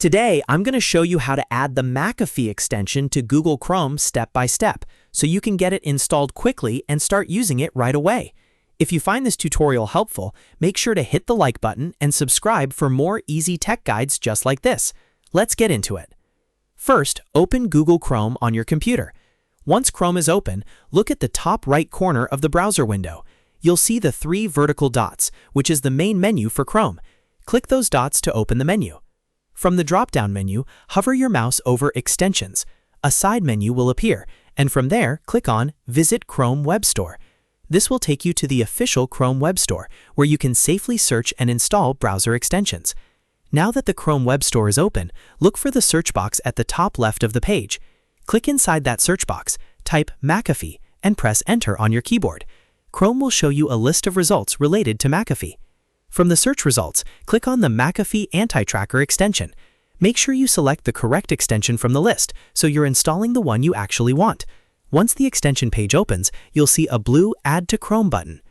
Today, I'm going to show you how to add the McAfee extension to Google Chrome step by step, so you can get it installed quickly and start using it right away. If you find this tutorial helpful, make sure to hit the like button and subscribe for more easy tech guides just like this. Let's get into it. First, open Google Chrome on your computer. Once Chrome is open, look at the top right corner of the browser window. You'll see the 3 vertical dots, which is the main menu for Chrome. Click those dots to open the menu. From the drop-down menu, hover your mouse over Extensions. A side menu will appear, and from there, click on Visit Chrome Web Store. This will take you to the official Chrome Web Store, where you can safely search and install browser extensions. Now that the Chrome Web Store is open, look for the search box at the top left of the page. Click inside that search box, type McAfee, and press Enter on your keyboard. Chrome will show you a list of results related to McAfee. From the search results, click on the McAfee Anti-Tracker extension. Make sure you select the correct extension from the list, so you're installing the one you actually want. Once the extension page opens, you'll see a blue Add to Chrome button.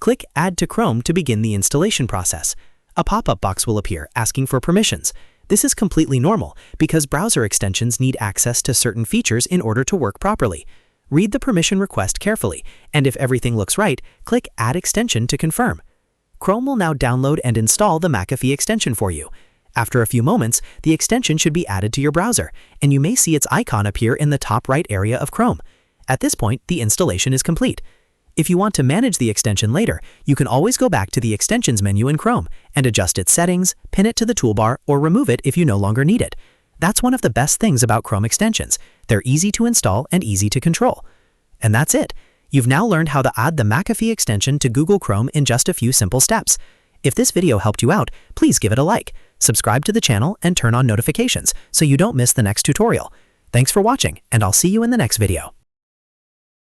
Click Add to Chrome to begin the installation process. A pop-up box will appear asking for permissions. This is completely normal because browser extensions need access to certain features in order to work properly. Read the permission request carefully, and if everything looks right, click Add Extension to confirm. Chrome will now download and install the McAfee extension for you. After a few moments, the extension should be added to your browser, and you may see its icon appear in the top right area of Chrome. At this point, the installation is complete. If you want to manage the extension later, you can always go back to the Extensions menu in Chrome and adjust its settings, pin it to the toolbar, or remove it if you no longer need it. That's one of the best things about Chrome extensions. They're easy to install and easy to control. And that's it. You've now learned how to add the McAfee extension to Google Chrome in just a few simple steps. If this video helped you out, please give it a like, subscribe to the channel, and turn on notifications so you don't miss the next tutorial. Thanks for watching, and I'll see you in the next video.